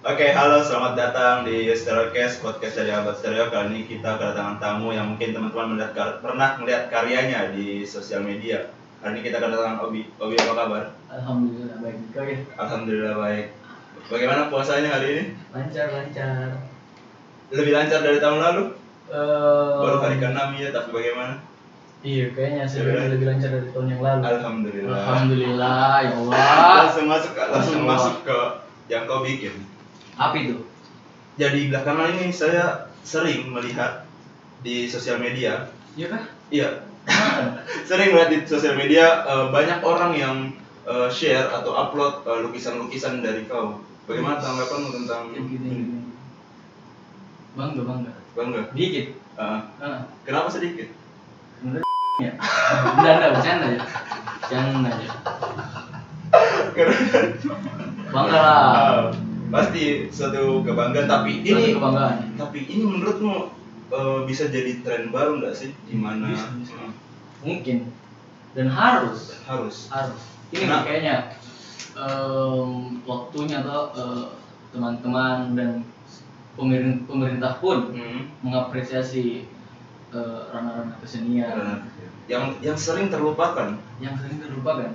Oke, halo, selamat datang di Stereocast, podcast dari Abad Stereo. Kali ini kita kedatangan tamu yang mungkin teman-teman pernah melihat karyanya di sosial media. Kali ini kita kedatangan Obi. Obi, apa kabar? Alhamdulillah baik. Kau ya? Alhamdulillah baik. Bagaimana puasanya hari ini? Lancar. Lebih lancar dari tahun lalu? Baru hari Eh, ke-6 ya, tapi bagaimana? Iya, kayaknya lebih lancar dari tahun yang lalu. Alhamdulillah. Alhamdulillah, ya Allah. Langsung masuk ke yang kau bikin. Apa itu? Jadi belakangan ini saya sering melihat di sosial media. Iya kah? Iya, sering melihat di sosial media banyak orang yang share atau upload lukisan-lukisan dari kau. Bagaimana tanggapanmu tentang Gini. Bangga. Bangga? Dikit. Kenapa sedikit? Sebenarnya ya. Bercanda ya. Bangga lah. Pasti suatu kebanggaan, tapi Suatu ini kebanggaan. menurutmu bisa jadi tren baru nggak sih? Di mana Bisa. Mungkin dan harus. Ini Kenapa? kayaknya waktunya atau teman-teman dan pemerintah pun mengapresiasi ranah-ranah kesenian yang sering terlupakan. yang sering terlupakan.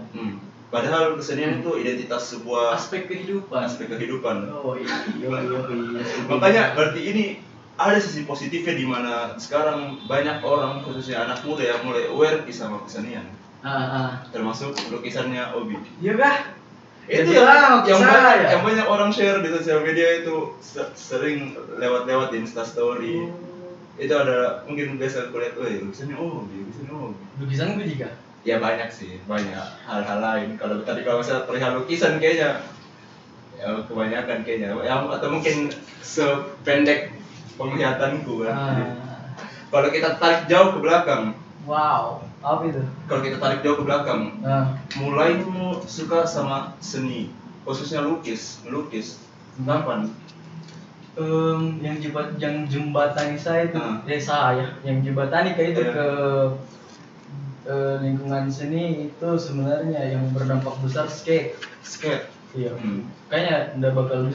Padahal kesenian itu identitas sebuah Aspek kehidupan. Oh iya. Makanya berarti ini ada sisi positifnya di mana sekarang banyak orang khususnya anak muda yang mulai aware sama kesenian. Termasuk lukisannya Obi. Iya kah? Itu yang banyak orang share di sosial media itu sering lewat di Insta Story. Itu ada mungkin biasa kulihat, lukisannya Obi. Lukisan gue juga. Ya banyak hal-hal lain. Kalau saya perihal lukisan kayaknya ya kebanyakan kayaknya atau mungkin sependek penglihatanku kan. Kalau kita tarik jauh ke belakang, Wow, apa itu? mulaimu suka sama seni, khususnya melukis. Kapan? Yang jembatani saya itu yang jembatani kayak itu ke lingkungan seni itu sebenarnya yang berdampak besar skate. Iya. Kayaknya nggak bakal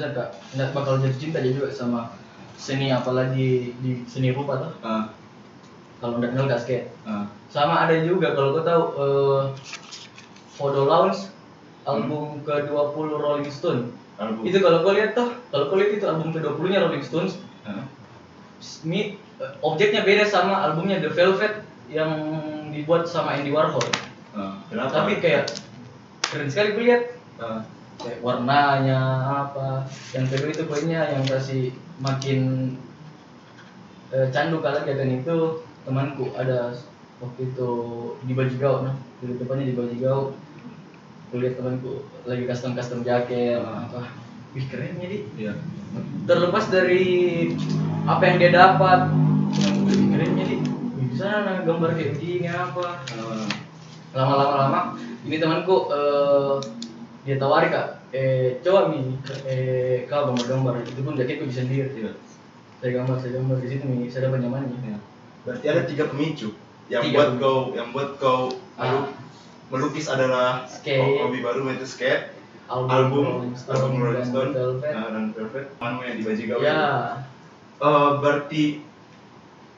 jatuh cinta juga sama seni, apalagi di seni rupa tuh. Kalau nggak kenal skate. Sama ada juga kalau kau tahu Photo Lounge album ke-20 Rolling Stone. Itu kalau kau lihat itu album ke-20-nya Rolling Stones. Ini objeknya beda sama albumnya The Velvet yang dibuat sama Andy Warhol. Kenapa? Tapi kayak keren sekali gue lihat. Kayak warnanya apa. Yang kedua itu poinnya yang kasih makin candu kali kan itu temanku ada waktu itu di Bajigau, di depannya di Bajigau. Gue lihat temanku lagi custom jaket apa. Wih keren ya Iya. Terlepas dari apa yang dia dapat, lebih keren jadi bisa gambar kayak begini apa. Lama ini temanku dia tawari kak, coba kau gambar itu pun jaketku bisa sendiri. Saya gambar di situ nih, saya dapat nyamannya. Berarti ada 3 pemicu yang Tiga. buat kau melukis adalah hobi baru, itu skate, album Rolling Stone dan Velvet, yang di Bajigau. Ya. Berarti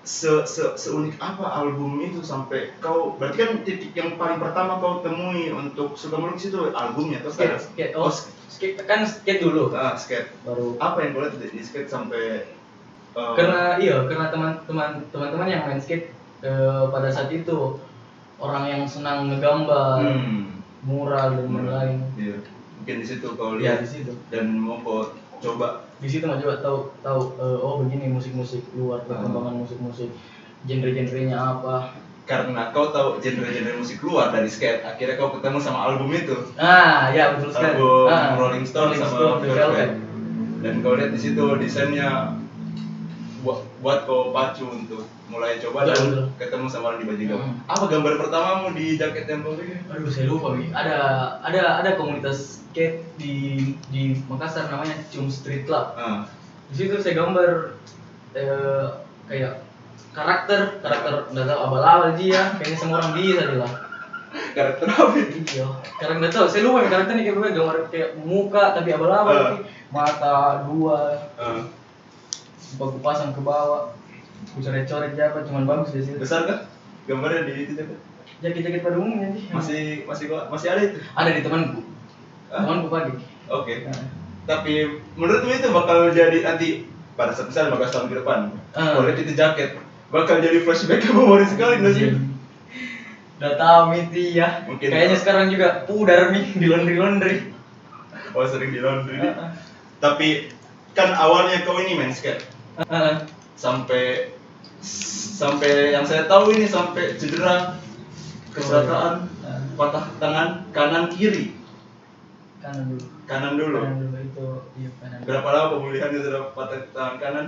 seunik apa album itu sampai kau, berarti kan titik yang paling pertama kau temui untuk suka melukis itu albumnya atau Skate. Skate kan skate dulu. Skate. Baru. Apa yang boleh di skate sampai karena teman-teman yang main skate pada saat itu orang yang senang ngegambar, mural dan lain-lain. Iya. Mungkin di situ kau lihat. Ya, di situ. Dan mau kau coba. Di situ mau coba tahu begini musik luar, perkembangan musik genre-genrenya apa. Karena kau tahu genre-genre musik luar dari skate, akhirnya kau ketemu sama album itu. Ya betul sekali. Album Rolling Stone Rolling sama Stone, Velvet. Dan kau lihat di situ desainnya buat kau pacu untuk mulai coba dan ketemu sama orang di Bajigau. Apa gambar pertamamu di jaket yang kau bikin? Aduh saya lupa nih. Ada komunitas skate di Makassar namanya Cum Street Club. Di situ saya gambar kayak karakter nggak tahu abal-abal dia, kayaknya semua orang bisa lah. karakter apa itu? Iya. Karena nggak tahu, saya lupa ya karakternya kayak gue gambar kayak muka tapi abal-abal, tapi mata dua. Aku pasang ke bawah. Aku coret-coret apa, cuman bagus di situ. Besar kan? Gambarnya di itu kan? Jaket-jaket pada umumnya sih. Masih ada itu? Ada di temanku. Temanku pakai. Oke. Nah. Tapi menurutmu itu bakal jadi nanti pada saat misalnya 15 tahun ke depan, kalau lihat itu jaket bakal jadi flashback ke memori sekali nggak sih? Udah tahu miti ya. Mungkin kayaknya sekarang juga pudar nih di laundry. Oh sering di laundry. Tapi kan awalnya kau ini main skate. Sampai yang saya tahu ini sampai cedera, kecelakaan, patah tangan kanan kiri. Kanan dulu. Itu iya kanan. Berapa lama pemulihannya sudah patah tangan kanan?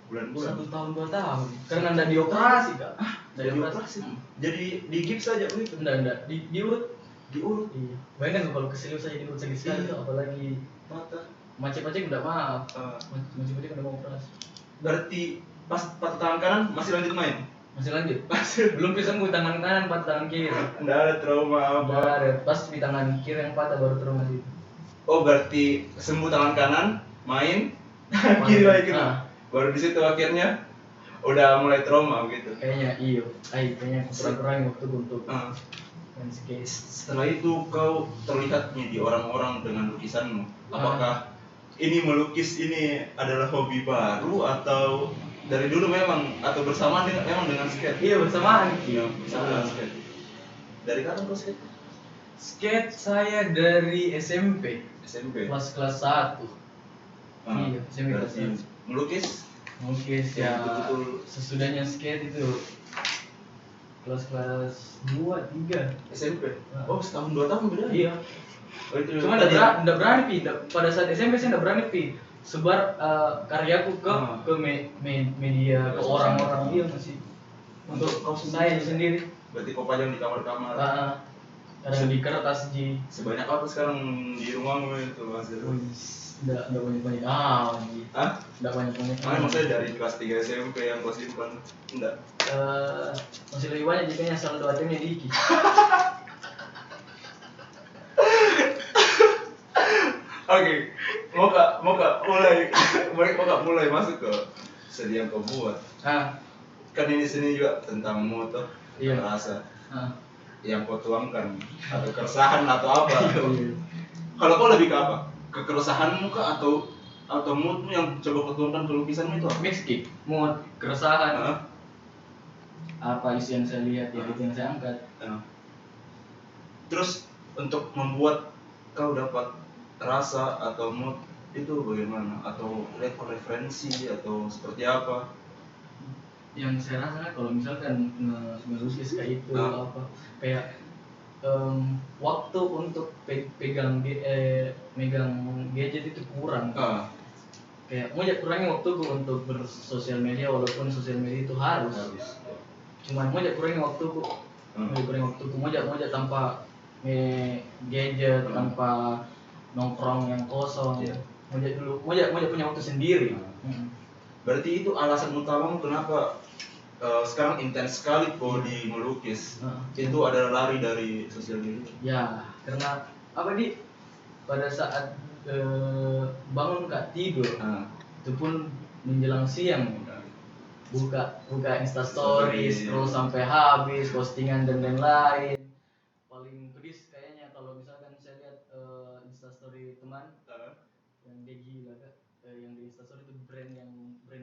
Bulan-bulan. 1 tahun 2 tahun. Karena enggak dioperasi kak. Dari operasi. Jadi di gips saja begitu. Enggak diurut. Iya. Bayangkan kalau keselio saja diurut sakit sekali tuh, apalagi Patah. macet-macet udah maaf. Macet-macet udah mau operasi. Berarti pas patah tangan kanan masih lanjut main? Masih lanjut. Belum bisa sembuh tangan kanan, patah tangan kiri. Enggak ada trauma apa? Enggak ada. Pas di tangan kiri yang patah baru trauma itu. Oh berarti sembuh tangan kanan, main, kiri lagi kena. Baru di situ akhirnya udah mulai trauma gitu. Kayaknya kayaknya kurang-kurangin waktu untuk main skate. Setelah itu kau terlihat nih di orang-orang dengan lukisanmu. Apakah ini melukis ini adalah hobi baru atau dari dulu memang atau bersamaan dengan skate? Iya bersamaan. Iya bersamaan skate. Dari kapan kau skate? Skate saya dari SMP. Kelas 1. Iya, SMP kelas 1. Melukis Ya, betul-betul sesudahnya skate itu kelas 2, 3 SMP. Oh, setahun 2 tahun beda. Iya. Oh, itu Cuma enggak berani pi. Pada saat SMP saya enggak berani pi sebar karyaku ke media, ke orang-orang dia masih untuk kau saya sendiri. Berarti kau pajang di kamar-kamar. Kadang di kertas di. Sebanyak apa sekarang di rumahmu itu hasil? Enggak banyak-banyak. Enggak banyak-banyak. Maksudnya dari kelas 3 SMP yang kau simpan? Enggak. Masih lebih banyak jadinya saldo ATM-nya dikit. Oke. Mau gak mulai masuk ke sedih yang kau buat? Kan ini sini juga tentang motor, rasa yang kau tuangkan atau keresahan atau apa? Kalau kau lebih ke apa? Kekeresahanmu kah atau moodmu yang coba kau tuangkan ke lukisanmu itu apa? Mix mood, keresahan. Apa isi yang saya lihat itu yang saya angkat. Terus untuk membuat kau dapat rasa atau mood itu bagaimana? Atau referensi atau seperti apa? Yang saya rasa kalau misalkan ngelukis kayak itu kayak waktu untuk megang gadget itu kurang. Kayak mau kurangi waktuku untuk bersosial media, walaupun sosial media itu harus. Cuman mau kurangi waktuku. Mau tanpa gadget, tanpa nongkrong yang kosong. Mau punya waktu sendiri. Berarti itu alasan utamamu kenapa sekarang intens sekali kok di melukis. Itu adalah lari dari sosial media. Ya, karena pada saat bangun kak tidur, itu pun menjelang siang. Buka Instastory, scroll sampai habis, postingan dan lain-lain. Paling pedis kayaknya kalau misalkan saya lihat Instastory teman yang dia gila kak, yang di Instastory itu brand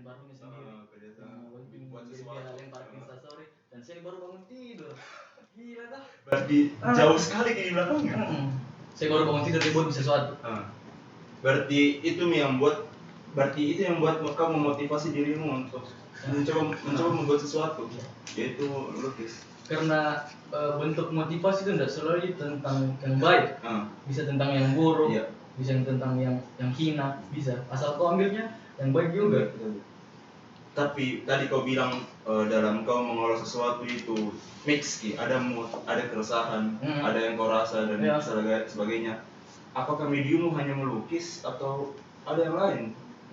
barunya sendiri. Buat dia lempar ke Instastory dan saya baru bangun tidur. Gila kah? Berarti jauh sekali ke belakangnya. Saya baru bangun tidur dia buat sesuatu. Berarti itu yang buat kau memotivasi dirimu untuk mencoba membuat sesuatu, yaitu lukis. Karena bentuk motivasi itu tidak selalu tentang yang baik, bisa tentang yang buruk, bisa tentang yang hina, bisa. Asal kau ambilnya yang baik juga. Tapi tadi kau bilang dalam kau mengolah sesuatu itu mix, ada mood, ada keresahan, ada yang kau rasa dan sebagainya. Apakah mediummu hanya melukis atau ada yang lain?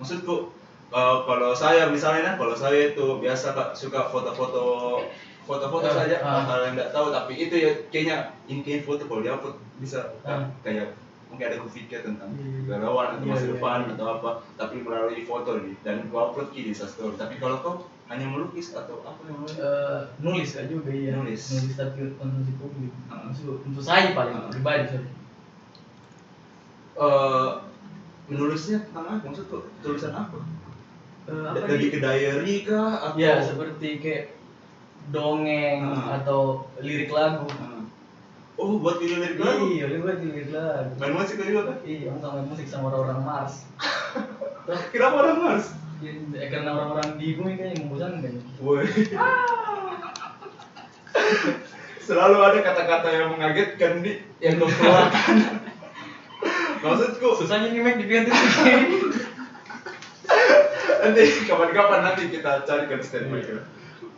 Maksudku kalau saya misalnya, kalau saya itu biasa suka foto-foto foto-foto saja, hal yang nggak tahu, tapi itu ya kayaknya intinya foto kalau dia upload bisa kayak mungkin ada kupikir tentang galauan atau masa depan atau apa, tapi melalui foto nih dan gua upload di Instastory. Tapi kalau kau hanya melukis atau apa yang nulis kan juga ya, nulis tapi konsumsi publik, untuk saya paling pribadi sorry. Menulisnya tentang apa? Maksud tulisan apa? Lebih ke diary kah? Atau? Ya seperti kayak dongeng atau lirik lagu. Oh, buat video lirik lagu? Iya, buat lirik lagu. Main musik juga kan? Iya, aku main musik sama orang-orang Mars. Kenapa orang Mars? Ya, karena orang-orang di bumi kayaknya membosankan. Woi. Selalu ada kata-kata yang mengagetkan yang kau keluarkan. Maksudku susahnya nih Mac diganti. Nanti kapan-kapan nanti kita carikan statement.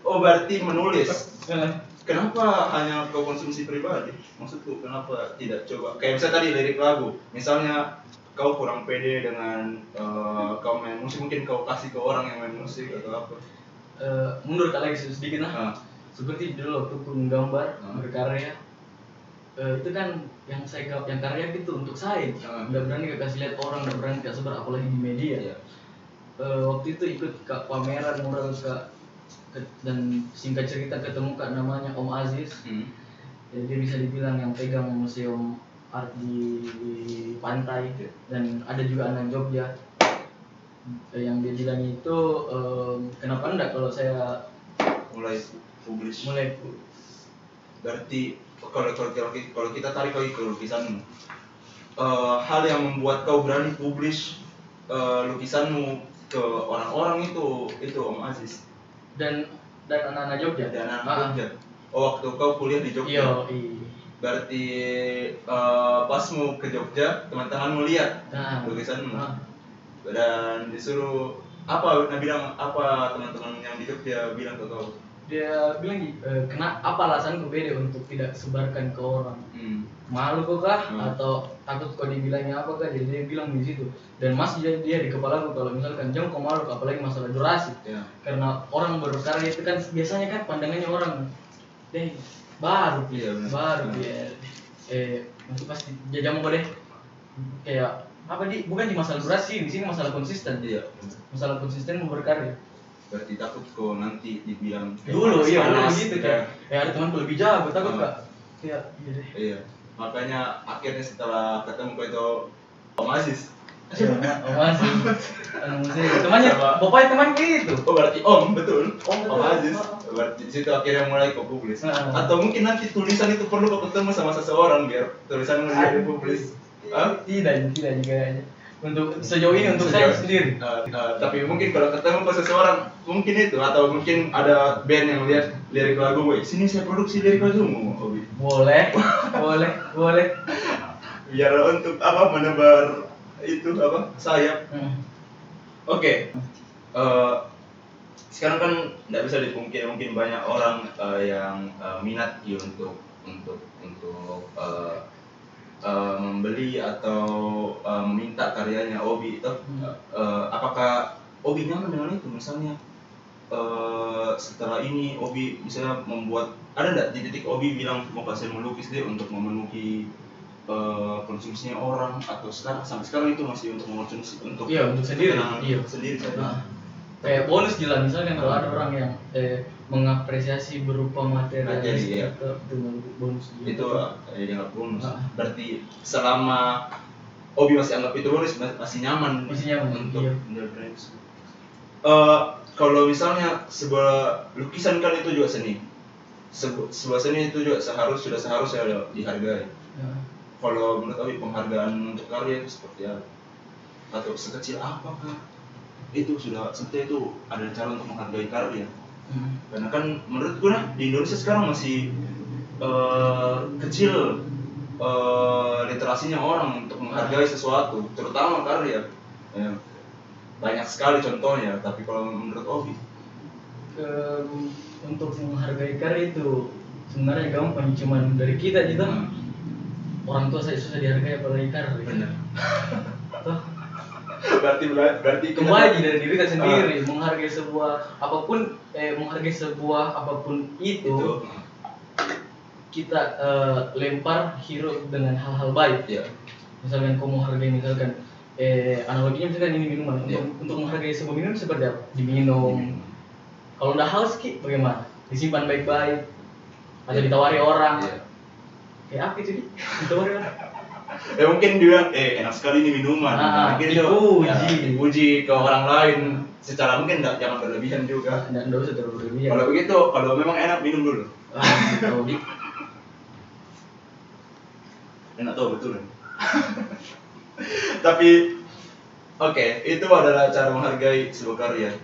Oh, berarti menulis. Kenapa hanya kau konsumsi pribadi? Maksudku kenapa tidak coba kayak misalnya tadi lirik lagu. Misalnya kau kurang pede dengan kau main musik, mungkin kau kasih ke orang yang main musik atau apa? Mundur lagi sedikit seperti dulu waktu aku menggambar berkarya, itu kan yang karya itu untuk saya, nggak berani kasih lihat orang, nggak berani sebar apalagi di media. Waktu itu ikut ke pameran mural dan singkat cerita ketemu kak namanya Om Aziz. Jadi dia bisa dibilang yang pegang museum art di pantai, dan ada juga anak Jogja yang dia bilang itu kenapa enggak kalau saya mulai publish. Berarti kalau kita tarik lagi ke lukisanmu, hal yang membuat kau berani publish lukisanmu ke orang-orang itu Om Aziz dan anak-anak Jogja. Oh, waktu kau kuliah di Jogja. Iya. Berarti pas mau ke Jogja, teman-temanmu lihat lukisanmu dan disuruh apa? Bilang apa teman-teman yang di Jogja bilang ke kau? Dia bilang apa alasan kau beda untuk tidak sebarkan ke orang? Malu kah atau takut kau dibilangnya apa kah? Jadi dia bilang di situ. Dan masih dia di kepala aku kalau misalkan jangan kau malu, apalagi masalah durasi. Karena orang berkarya itu kan biasanya kan pandangannya orang baru dia masih pasti jajam kok deh kayak apa bukan di masalah durasi, di sini masalah konsisten. Masalah konsisten berkarya. Berarti takut kok nanti dibilang dulu gitu kan. Ada temanku lebih jago, takut kak. Iya. Makanya akhirnya setelah ketemu kau itu Om Aziz. Om Aziz. Temannya, bapaknya teman gitu. Oh, berarti Om, betul. Om Aziz. Berarti di situ akhirnya mulai kau publis. Atau mungkin nanti tulisan itu perlu kau ketemu sama seseorang biar tulisan mulai dipublis. Tidak juga. Untuk sejauh ini untuk saya sendiri. Tapi mungkin kalau ketemu ke seseorang mungkin itu, atau mungkin ada band yang lihat lirik lagu gue, sini saya produksi lirik lagumu, Obi. Boleh. Biar untuk apa menebar itu apa sayap. Oke. Sekarang kan nggak bisa dipungkiri mungkin banyak orang yang minat untuk membeli atau meminta karyanya Obi itu. Apakah Obi nyaman dengan itu? Misalnya setelah ini Obi misalnya membuat, ada nggak di titik Obi bilang mau pasien melukis deh untuk memenuhi konsumsinya orang, atau sampai sekarang itu masih untuk mengonsumsi untuk sendiri saja. Kayak bonus jelas misalnya kalau ada orang yang mengapresiasi berupa materi atau bonus itu dianggap bonus. Berarti selama Obi masih anggap itu bonus, masih nyaman untuk menjalani. Kalau misalnya sebuah lukisan kan itu juga seni. Sebuah seni itu juga sudah seharusnya dihargai. Kalau menurut Obi penghargaan untuk karya itu seperti apa? Atau sekecil apakah itu sudah sebetulnya itu ada cara untuk menghargai karya? Karena kan menurutku di Indonesia sekarang masih kecil literasinya orang untuk menghargai sesuatu, terutama karya. Banyak sekali contohnya, tapi kalau menurut Obi untuk menghargai karya itu sebenarnya gampang, cuman dari kita orang tua saya susah dihargai apalagi karya. Benar. berarti kembali dari diri kita sendiri, menghargai sebuah apapun itu. Kita lempar hero dengan hal-hal baik. Iya. Misalkan kau mau hargai, misalkan analoginya misalkan ini minuman. Untuk menghargai sebuah minum seperti apa? Diminum. Kalau udah haus bagaimana? Disimpan baik-baik atau ditawari orang. Iya. Kayak apa itu ditawari orang? Ya mungkin dia enak sekali ini minuman. Mungkin dipuji ke orang lain. Secara mungkin jangan berlebihan juga. Enggak usah terlalu berlebihan. Kalau begitu, kalau memang enak minum dulu. Enak tahu betul. Tapi oke, itu adalah cara menghargai sebuah karya.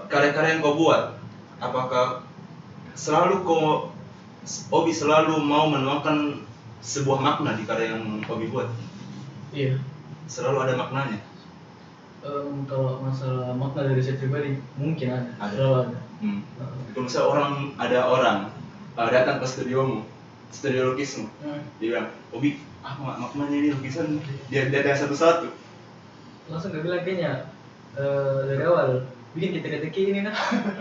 Karya-karya yang kau buat, apakah Obi selalu mau menuangkan sebuah makna di karya yang Obi buat? Iya. Selalu ada maknanya. Kalau masalah makna dari saya pribadi mungkin ada. Selalu ada. Kalau misalnya ada orang datang ke studio lukismu, dia bilang, Obi, maknanya ini lukisan, dia tanya satu-satu. Langsung dia bilang kayaknya dari awal bikin teka-teki ini nah,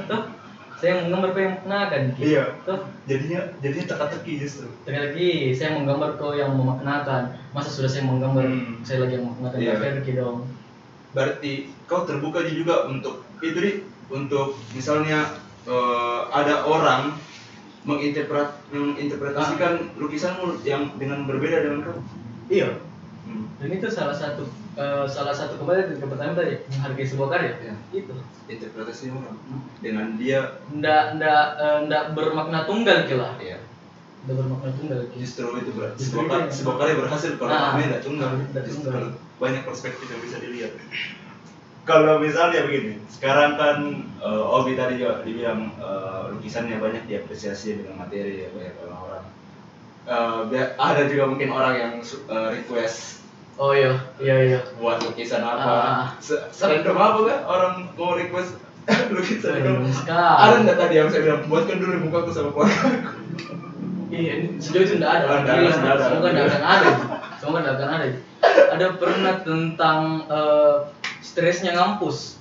toh saya menggambar kau yang memaknakan. Iya. Toh jadinya teka-teki justru. Teka-teki, saya menggambar kau yang memaknakan. Masa sudah saya menggambar, saya lagi yang memaknakan. Iya. Fair dong. Berarti kau terbuka juga untuk itu untuk misalnya ada orang menginterpretasikan lukisanmu yang dengan berbeda dengan kau. Iya. Dan itu salah satu kembali ke pertanyaan tadi, menghargai sebuah karya. Ya. Itu interpretasi orang dengan dia ndak bermakna tunggal kira. Iya. Ndak bermakna tunggal. Justru itu sebuah karya berhasil kalau maknanya ndak tunggal. Banyak perspektif yang bisa dilihat. Kalau misalnya begini, sekarang kan Obi tadi juga dibilang lukisannya banyak diapresiasi dengan materi ya banyak orang-orang. Ada juga mungkin orang yang request. Oh iya. Buat lukisan apa? Serendam apa kan orang mau request lukisan? Ada nggak tadi yang saya bilang buatkan dulu mukaku sama keluarga? Iya, sejauh itu nggak ada. Semoga nggak akan ada. Ada pernah tentang stresnya ngampus.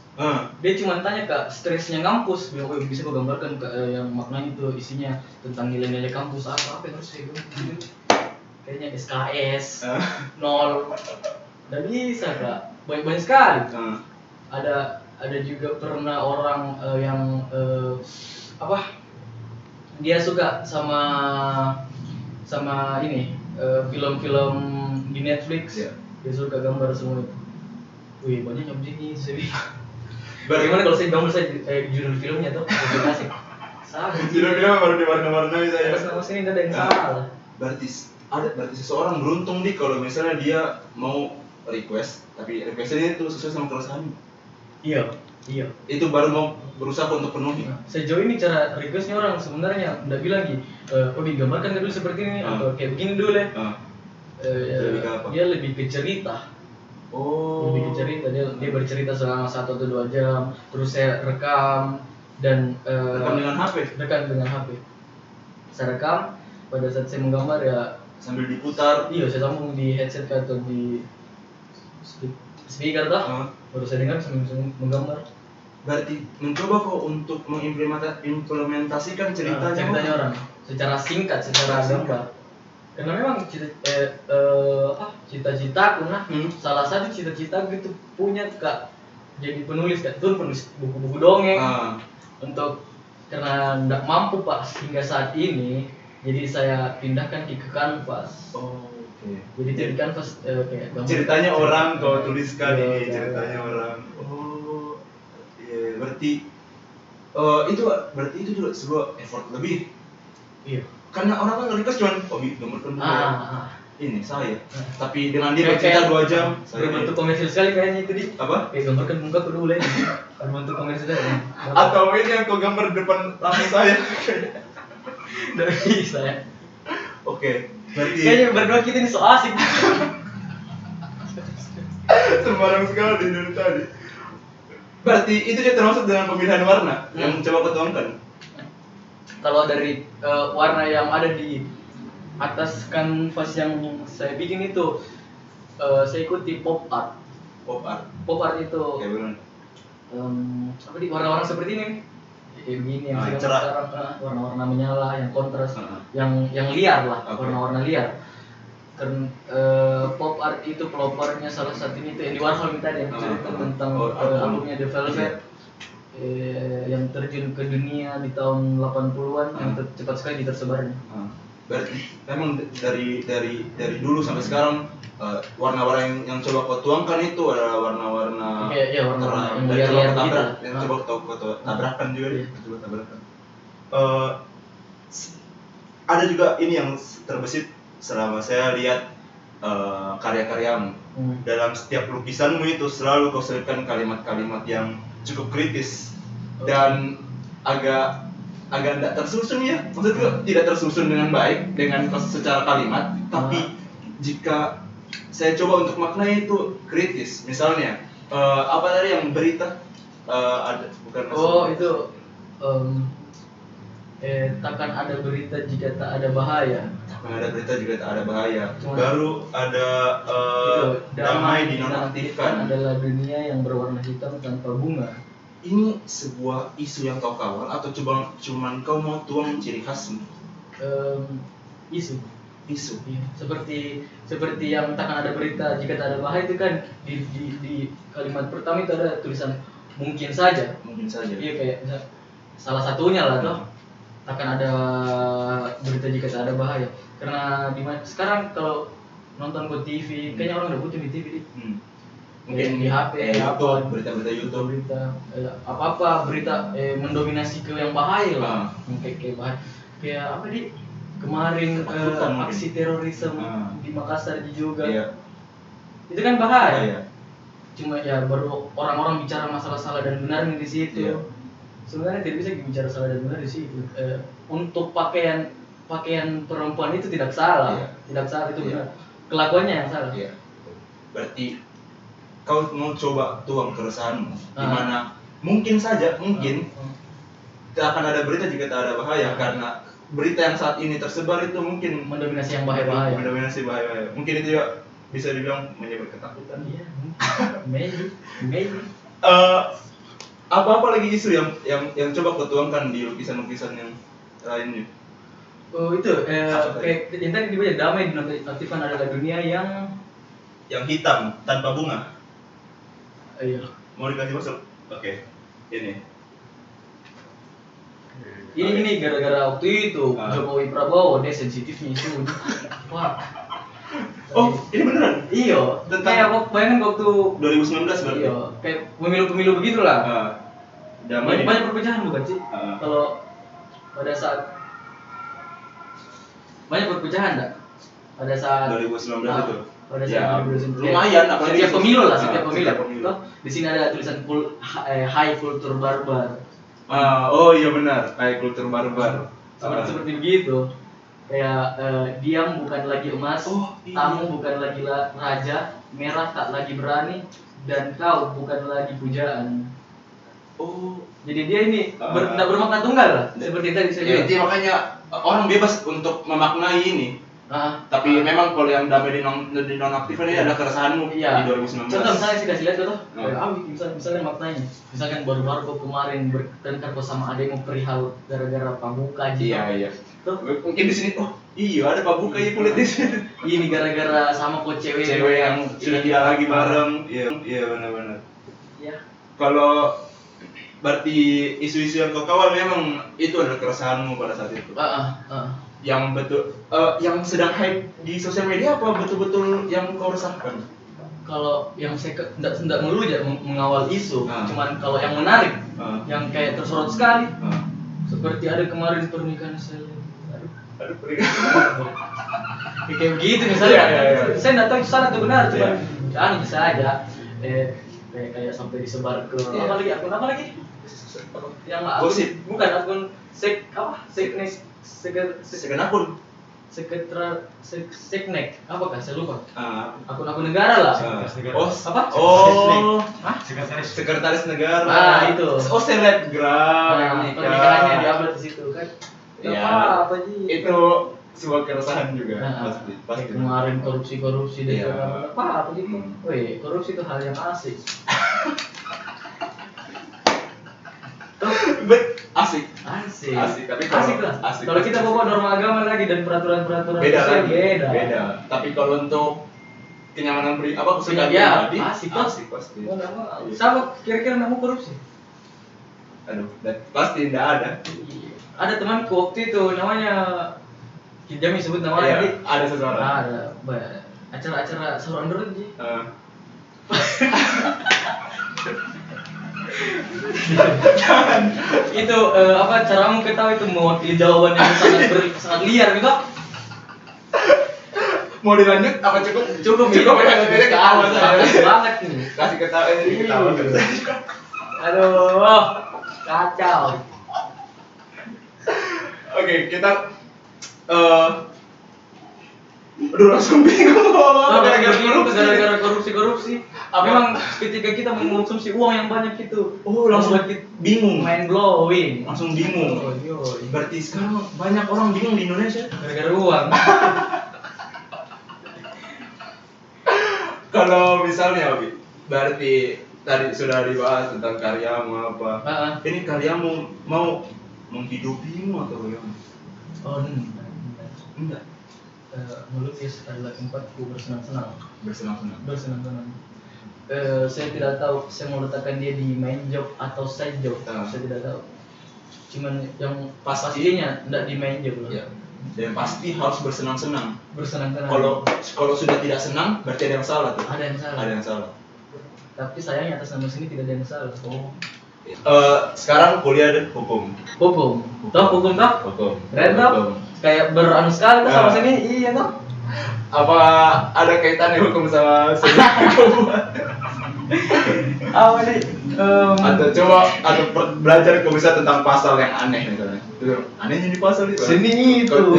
Dia cuma tanya Kak, stresnya ngampus, bilang bisa gue gambarkan yang maknanya itu isinya tentang nilai-nilai kampus apa yang harus saya bilang. Kayaknya SKS 0. Nggak bisa Kak, banyak sekali. Ada juga pernah orang yang dia suka sama ini film-film di Netflix. Dia suka gambar semua itu. Wih, banyak yang begini saya bilang. Bagaimana kalau saya gambar judul filmnya tuh, lebih asik. Salah. Judul filmnya baru diwarna-warnai saya. Pas nama sini nggak ada yang salah. Berarti seseorang beruntung kalau misalnya dia mau request, tapi requestnya itu sesuai sama keresahannya. Iya. Itu baru mau berusaha untuk penuhi. Sejauh ini cara requestnya orang sebenarnya nggak bilang lagi, gambarkan dulu seperti ini atau kayak begini dulu ya. Dia lebih ke cerita. Lebih ke cerita, dia bercerita selama 1 atau 2 jam, terus saya rekam dan rekam dengan HP. Saya rekam pada saat saya menggambar ya sambil diputar. Iya, saya sambung di headset atau di speaker baru saya dengar sambil menggambar. Berarti mencoba kok untuk mengimplementasikan ceritanya orang secara singkat, secara gambar. Karena memang cita-citaku salah satu cita-cita gitu punya Kak, jadi penulis Kak, tuh penulis buku-buku dongeng. Untuk karena tidak mampu Pak hingga saat ini, jadi saya pindahkan ke kanvas. Jadi di kanvas kayak gambar. Ceritanya orang kau tuliskan ini ceritanya orang. Berarti itu juga sebuah effort lebih. Iya. Karena orang kan nge-request cuman gambarkan ini saya. Tapi dengan dia bercerita 2 jam, berbentuk komersil sekali kayaknya itu di. Apa? Gambarkan muka dulu ya. Berbentuk komersil sekali. Atau ini yang kau gambar depan lampu saya. Dari saya. Oke. Berarti kayaknya berdua kita ini so asik. Sembarang sekali dari tadi. Berarti itu dia termasuk dengan pemilihan warna yang coba kau tuangkan. Kalau dari warna yang ada di atas kanvas yang saya bikin itu saya ikuti pop art. Pop art. Pop art itu Kayak gimana? apa di warna-warna seperti ini. Begini yang sedang cerah. sekarang, warna-warna menyala, yang kontras, Ah. yang liar lah, Oke. warna-warna liar. Kan pop art itu pelopornya salah satunya itu Andy Warhol tadi yang cerita tentang albumnya The Velvet. Yang terjun ke dunia di tahun 80-an yang cepat sekali tersebarnya. Berarti memang dari dulu sampai sekarang warna-warna yang coba kau tuangkan itu adalah warna-warna Iya, warna-warna yang dari liar-liar coba gitu. yang coba kau tabrakan juga Iya. coba tabrakan. Ada juga ini yang terbesit selama saya lihat karya-karyamu. Dalam setiap lukisanmu itu selalu kau selipkan kalimat-kalimat yang cukup kritis dan agak tidak tersusun ya, maksudku tidak tersusun dengan baik dengan secara kalimat, tapi jika saya coba untuk maknanya itu kritis, misalnya apa tadi yang berita ada bukan Itu takkan ada berita jika tak ada bahaya. takkan ada berita jika tak ada bahaya. Cuma- Baru ada damai dinonaktifkan. adalah dunia yang berwarna hitam tanpa bunga. Ini sebuah isu yang kau kawal atau cuman kau mau tuang ciri khasmu? Isu. Isu. Iya. Seperti yang takkan ada berita jika tak ada bahaya itu kan di kalimat pertama itu ada tulisan mungkin saja. Mungkin saja. Iya kayak salah satunya lah toh. Takkan ada berita jika tak ada bahaya. Karena sekarang kalau nonton ke TV, kayaknya orang udah butuh di TV. Mungkin di HP, YouTube, berita-berita YouTube. Berita apa-apa berita mendominasi ke yang bahaya lah. Kayak bahaya. Kayak apa di kemarin aksi terorisme di Makassar juga. Iya. Itu kan bahaya. Iya. Cuma ya baru orang-orang bicara masalah salah dan benar di situ. Iya. Sebenarnya tidak bisa bicara salah dan benar di situ. Untuk pakaian perempuan itu tidak salah. Iya. Tidak salah itu Iya. benar. Kelakuannya yang salah. Iya. Berarti kau mau coba tuang keresahanmu di mana mungkin saja tidak akan ada berita jika tak ada bahaya karena berita yang saat ini tersebar itu mungkin mendominasi yang bahaya-bahaya. Mendominasi bahaya. Mungkin itu ya bisa dibilang menyebabkan ketakutan. Iya. Maybe. Apa lagi isu yang coba kau tuangkan di lukisan-lukisan yang lainnya? Itu kayak yang tadi dibaca damai dinonaktifkan adalah dunia yang hitam tanpa bunga. Iya. Mau dikasih masuk? Oke. Ini gara-gara waktu itu Jokowi Prabowo dia sensitifnya isu. Wah. Oh, ini beneran? Iya. Kayak bayangin waktu 2019 berarti. Iya, kayak pemilu begitulah. Damai. Banyak perpecahan bukan sih? Kalau pada saat banyak perpecahan enggak? Pada saat 2019 itu. Pada saat 2019. Lumayan apalagi setiap pemilu. Setiap pemilu. Toh, di sini ada tulisan high kultur barbar. Oh iya benar, kayak kultur barbar. Seperti begitu. Kayak diam bukan lagi emas, tamu bukan lagi raja, merah tak lagi berani, dan kau bukan lagi pujaan. Jadi dia ini tidak bermakna tunggal lah, seperti tadi saya bilang. Jadi makanya orang bebas untuk memaknai ini. Tapi memang kalau yang damai dinonaktifkan ini ada keresahanmu di 2019. Contoh misalnya saya kasih lihat contoh, misalnya maknanya, misalkan baru-baru kau kemarin bertengkar sama adekmu perihal gara-gara pamuka gitu. Iya. Tuh, mungkin di sini ada pamuka ya kulit di sini. Ini gara-gara sama kok cewek yang sudah tidak lagi bareng. Iya benar-benar. Iya. Kalau berarti isu-isu yang kau kawal memang itu adalah keresahanmu pada saat itu. Yang betul yang sedang hype di sosial media apa betul-betul yang kau resahkan? Kalau yang saya tidak melulu aja mengawal isu, cuman kalau yang menarik, yang kayak tersorot sekali, seperti ada kemarin pernikahan seleb. Aduh pernikahan. Kayak begitu misalnya. Iya. Saya tidak tahu itu salah atau benar, cuman bisa aja. Kayak sampai disebar ke akun apa lagi? Yang gosip. Bukan akun seknek apakah saya lupa akun negara lah sekretaris negara itu selebgram pernikahannya diupload di situ kan ya apa itu sebuah keresahan juga Nah, pasti. kemarin korupsi deh. Iya. Apa gitu? Weh, korupsi itu hal yang asik. Asik. Tapi Asik lah. Kalau kita bawa norma agama lagi dan peraturan beda sosial, lagi. beda. Tapi kalau untuk kenyamanan kesukaan Ya, pribadi, asik pasti. Oh, nggak mau. Sama kira-kira nggak mau korupsi? Aduh, pasti tidak ada. Ada temanku waktu itu namanya Kijami sebut namanya. Iya, ada seseorang. Ada acara sahur on the road sih. Itu apa caramu ketahui itu mewakili jawaban yang sangat liar gitu. Mau dilanjut apa cukup? Cukup Beda ketawa saya. Banget nih. Kasih ketawa jadi ketawa. Aduh, kacau. Oke, kita aduh langsung bingung Gara-gara korupsi. Memang ketika kita mengkonsumsi uang yang banyak itu, langsung membuat kita bingung. mind blowing. Langsung bingung. Berarti sekarang banyak orang bingung di Indonesia Gara-gara uang. kalau misalnya Obi, berarti tadi sudah dibahas tentang karyamu apa. Ini karyamu mau menghidupimu atau bagaimana? Oh, enggak. Melukis adalah tempatku bersenang-senang. Saya tidak tahu saya mau letakkan dia di main job atau side job. Saya tidak tahu. Cuman yang pastinya tidak di main job loh. Ya. Dan pasti harus bersenang-senang. Kalau sudah tidak senang berarti ada yang salah tuh. Ada yang salah. Tapi sayangnya atas nama sini tidak ada yang salah. Sekarang kuliah ada hukum. Tahu hukum tak? Hukum. Keren tau? Kayak beranu sekali tuh sama sini. Iya tau? Apa ada kaitannya hukum sama seni? Apa nih? Atau belajar kau bisa tentang pasal yang aneh misalnya. Anehnya di pasal itu. Seni itu.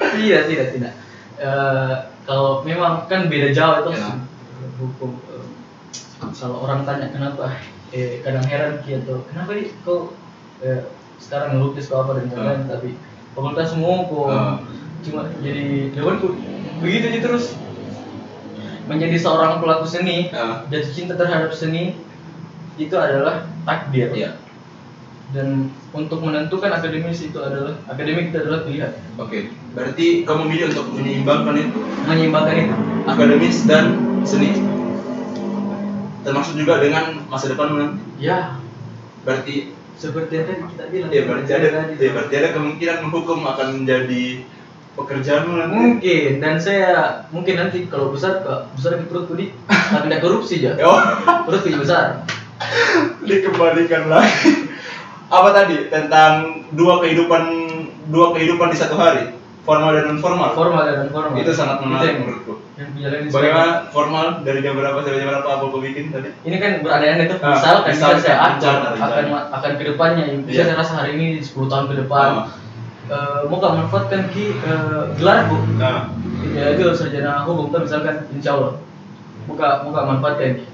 Tidak. Kalau memang kan beda jauh itu hukum. Kalau orang tanya kenapa, kadang heran gitu. Kenapa nih kau sekarang ngelukis kau apa dan lain-lain, tapi fakultas semua kok cuma jadi jawabanku begitu aja terus. Menjadi seorang pelaku seni, jatuh cinta terhadap seni itu adalah takdir. Iya. Dan untuk menentukan akademik itu adalah pilihan. Oke. Berarti kamu milih untuk menyeimbangkan itu. Akademis dan seni. Termasuk juga dengan masa depan nanti. Ya. Berarti seperti yang tadi kita bilang. Ya berarti ada kemungkinan hukum akan menjadi pekerjaan nanti. Mungkin, dan saya mungkin nanti kalau besar di perutku di tidak korupsi aja. Perutku besar. Dikembalikan lagi. Apa tadi tentang dua kehidupan di satu hari, formal dan non formal. Itu sangat menarik menurutku. Bagaimana formal dari jam berapa sampai jam berapa apa kau bikin tadi? Ini kan berandai-andai itu misal saya akan kedepannya bisa saya rasa hari ini 10 tahun ke depan mau gak manfaatkan gelarku. Ya itu sarjana hukum tuh misalkan insya Allah mau gak manfaatkan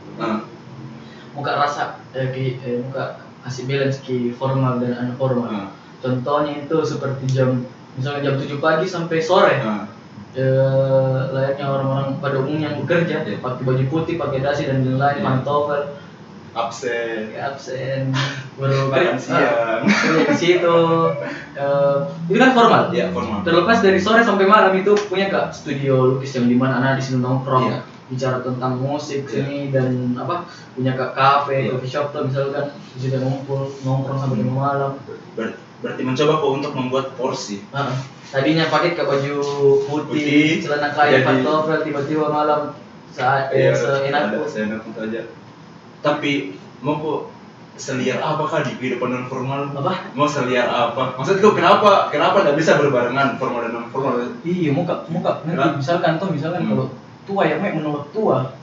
mau gak rasa mau gak kasih balance formal dan informal. Contohnya itu seperti misalnya jam 7 pagi sampai sore. Layaknya orang-orang pada umumnya yang bekerja, pakai baju putih, pakai dasi dan lain-lain, pantofel, absen, baru makan siang, di situ. Itu kan formal. Ya, formal. Terlepas dari sore sampai malam itu punya kak studio lukis yang dimana anak di sini nongkrong, bicara tentang musik, seni dan apa, punya kak kafe, coffee shop tuh misalkan di situ nongkrong sampai malam. Berarti mencoba kok untuk membuat porsi. Tadinya pakai ke baju putih, celana kain, pantofel, tiba-tiba malam seenakku saja. Tapi mau kok seliar apa kah di kehidupan non formal? Apa? Mau seliar apa? Maksudku kenapa tidak bisa berbarengan formal dan non formal? Iya, muka nanti misalkan kalau tua ya menolak tua.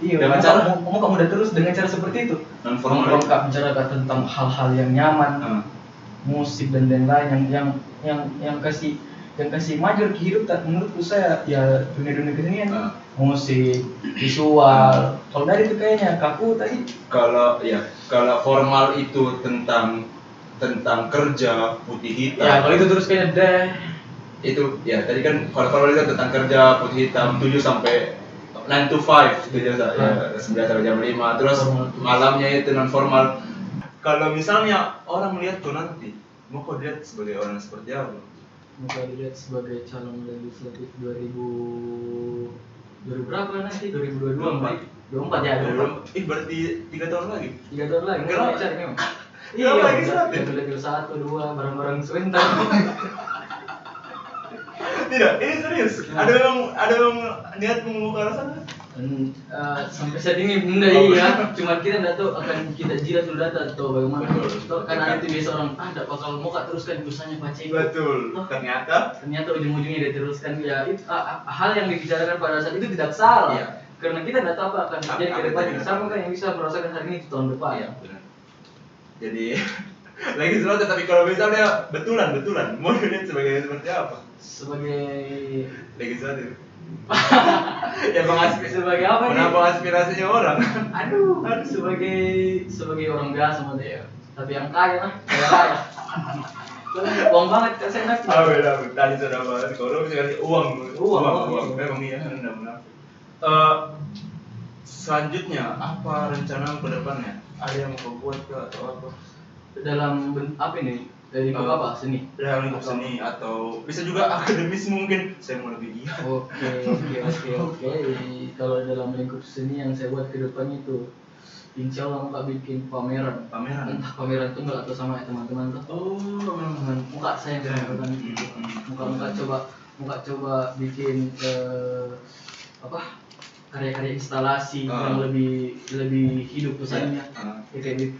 Iya, dengan cara muka muda terus dengan cara seperti itu. Non formal. Kak bicara tentang hal-hal yang nyaman. Musik dan lain-lain yang kasih maju kehidupan menurutku saya ya dunia kesenian musik visual. Kalau dari itu kayaknya kaku tadi. Kalau formal itu tentang kerja putih hitam. Ya kalau itu terus kayaknya itu ya tadi kan kalau itu tentang kerja putih hitam 7 sampai 9 to 5 itu ya 9 sampai jam 5 terus malamnya itu non formal. Kalau misalnya orang melihat kau nanti mau kau lihat sebagai orang seperti apa? Mau kau lihat sebagai calon legislatif 2000 berapa nanti 2022 24 ya 24. Berarti 3 tahun lagi. 3 tahun lagi Kenapa? Cari memang. Iya, level 1, 2 barang-barang sebentar. Tidak, ini serius. Ada yang niat membuka sana? Sampai saat ini bunda iya, cuma kita tidak tahu akan kita jilat dulu data atau bagaimana. Karena itu biasa orang tidak bakal mau teruskan usahanya Pak. Betul. Ternyata ujung-ujungnya dia teruskan ya itu hal yang dibicarakan pada saat itu tidak salah. Iya. Karena kita tidak tahu apa akan terjadi ke depannya. Sama kan yang bisa merasakan hari ini tahun depan. Iya, benar. Jadi lagi selalu tapi kalau misalnya betulan mau dilihat sebagai seperti apa? Sebagai legislatif. Ya sebagai apa nih? Kenapa aspirasinya orang? Aduh, sebagai orang biasa mah ya. Tapi yang kaya kaya. Uang banget kan saya nak. Beda. Tadi sudah bahas kalau misalnya uang. Memang iya benar. Selanjutnya apa rencana ke depannya? Ada yang mau buat ke atau apa? Dalam apa ini? Dari apa? Seni? Dalam lingkup seni atau bisa juga akademis mungkin. Saya mau lebih giat. Oke. Kalau dalam lingkup seni yang saya buat ke depan itu insya Allah mau bikin pameran. Entah pameran tunggal atau sama teman-teman tuh. Oh, teman-teman. Muka saya yang teman gitu. Muka coba bikin karya-karya instalasi yang lebih hidup pesannya. Kayak gitu.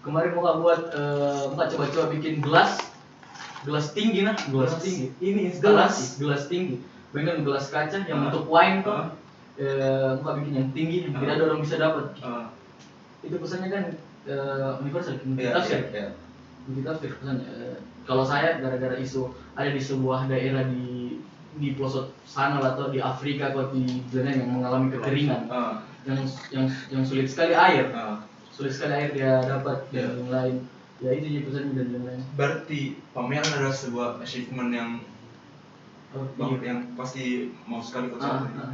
Kemarin muka coba bikin gelas tinggi gelas tinggi. Ini instalasi gelas tinggi. Dengan gelas kaca yang untuk wine tuh. Muka bikin yang tinggi yang tidak ada orang bisa dapat. Itu pesannya kan universal, multitafsir. Multitafsir pesannya. Kalau saya gara-gara isu ada di sebuah daerah di pelosok sana atau di Afrika atau di Belanda yang mengalami kekeringan, yang sulit sekali air, dia dapat dan yang lain. Ya itu jadi pesannya dan yang lain. Berarti pameran adalah sebuah achievement yang pasti mau sekali ikut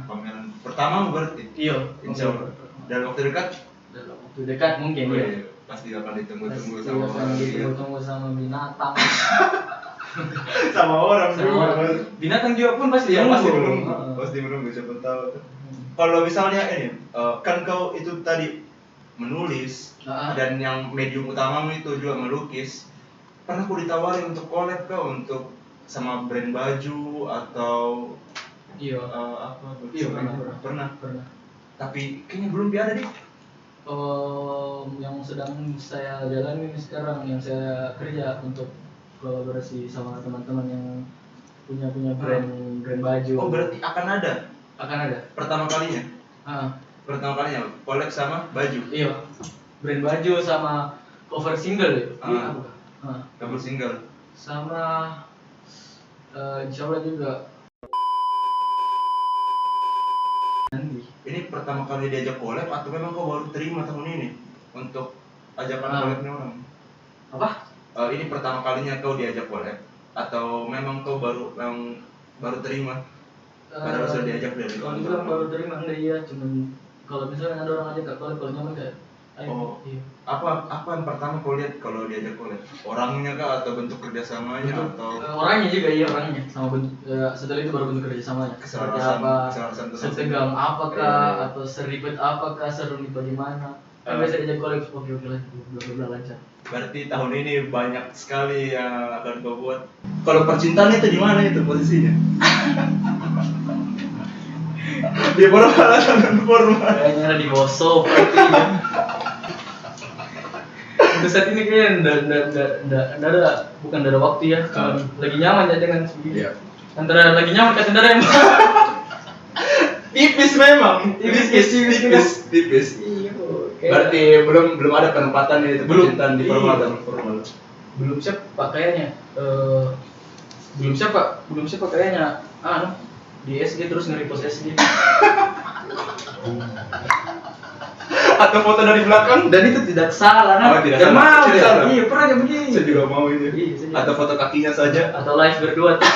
pameran pertama berarti. Iya. Insya Allah. Dalam waktu dekat? Dalam waktu dekat mungkin ya. Pasti akan ditunggu-tunggu sama binatang. Sama orang juga. Binatang juga pun pasti menunggu siapa tahu. Kalau misalnya ini kan kau itu tadi menulis dan yang medium utamamu itu juga melukis. Pernah kau ditawari untuk collab kau untuk sama brand baju atau pernah. Tapi kayaknya belum ada deh. Yang sedang saya jalani sekarang yang saya kerja untuk kolaborasi sama teman-teman yang punya brand baju. Oh berarti akan ada? Akan ada. Pertama kalinya collab sama baju. Iya. Brand baju sama cover single ya. Cover single. Sama insya Allah juga. Nanti. Ini pertama kali diajak collab atau memang kau baru terima tahun ini untuk ajakan collabnya orang? Apa? Ini pertama kalinya kau diajak collab atau memang kau baru terima? Padahal sudah diajak dari kalau dibilang baru terima enggak iya, cuman kalau misalnya ada orang ajak collab kalau nyaman kayak iya. Apa yang pertama kau lihat kalau diajak collab? Orangnya kah atau bentuk kerjasamanya atau orangnya juga iya orangnya sama bentuk setelah itu baru bentuk kerjasamanya seperti apa, setegang apakah atau seribet apakah, serumit bagaimana. Kan biasa diajak collab oke lah lancar. Berarti tahun ini banyak sekali yang akan kau buat. Kalau percintaan itu di mana itu posisinya? Di formal atau non formal? Kayaknya di bawah sofa itu. Untuk saat ini kayaknya nggak ada, bukan nggak ada waktu ya. Lagi nyaman ya dengan Iya. Antara lagi nyaman ke antara yang tipis memang. Tipis. Iya. Berarti belum ada penempatan itu percintaan di formal dan formal. Belum siap pak kayaknya. Belum siap kayaknya. Di SG terus nge-repost SG. Atau foto dari belakang dan itu tidak salah tidak salah. Iya pernah kayak begini. Saya juga mau ini. Iya, atau foto kakinya saja atau live berdua tuh.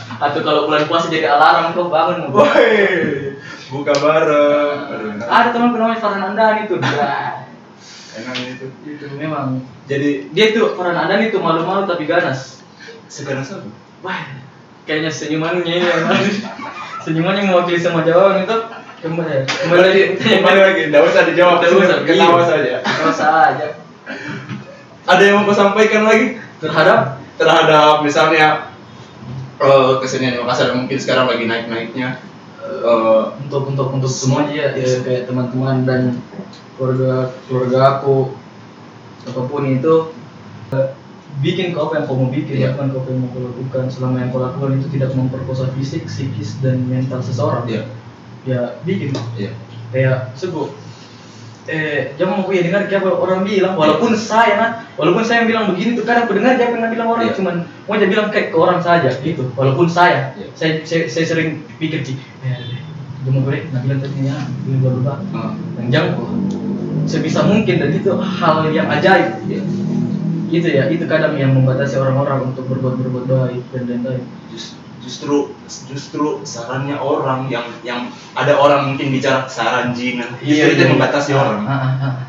Atau kalau bulan puasa jadi alarm kau bangun. Woi, buka bareng. Aduh, enak. Ada temanku namanya Farhan Andani tuh. Enak itu. Itu memang. Jadi Dia tuh Farhan Andani tuh malu-malu tapi ganas. sekarang apa? Wah, kayaknya senyumannya ini yang senyumannya mewakili semua jawaban itu. Kembali lagi, tidak usah dijawab, ketawa saja. Ketawa saja. Ada yang mau kau sampaikan lagi terhadap misalnya kesenian Makassar mungkin sekarang lagi naik-naiknya. Untuk semuanya ya, kayak teman-teman dan keluarga aku apapun itu bikin kau apa yang kau mau bikin, lakukan kau apa yang mau kau lakukan selama yang kau lakukan itu tidak memperkosa fisik, psikis dan mental seseorang. Ya bikin. Kayak sebut jangan mau dengar kayak orang bilang walaupun saya yang bilang begini tuh kadang aku dengar dia pernah bilang orang cuman mau dia bilang kayak ke orang saja gitu walaupun saya sering pikir sih cuma boleh nak bilang tadi ya ini berubah yang jangan sebisa mungkin dan itu hal yang ajaib gitu ya itu kadang yang membatasi orang-orang untuk berbuat baik dan lain-lain. Justru sarannya orang yang ada orang mungkin bicara saran jin itu membatasi orang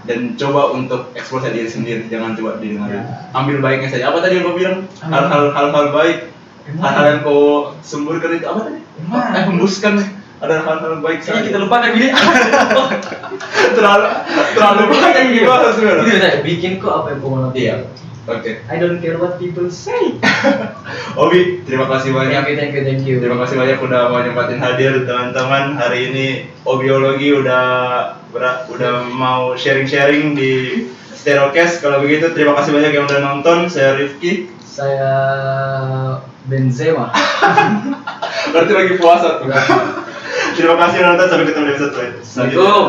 dan coba untuk eksplorasi diri sendiri, jangan coba didengar. Ambil baiknya saja. Apa tadi yang kau bilang? Hal-hal baik, hal-hal yang kau semburkan itu apa tadi? Hembuskan ada hal-hal baik saja. Kita lupakan ini. terlalu banyak dibahas sebenarnya. Bikin kok apa yang kau mau lakukan. Oke. I don't care what people say. Obi, terima kasih banyak. Thank you. Terima kasih banyak udah mau nyempatin hadir teman-teman. Hari ini Obiologi udah mau sharing-sharing di Stereocast. Kalau begitu terima kasih banyak yang udah nonton. Saya Rifki. Saya Benzema. Berarti lagi puasa tuh. Terima kasih udah nonton, sampai ketemu di episode lain. Assalamualaikum.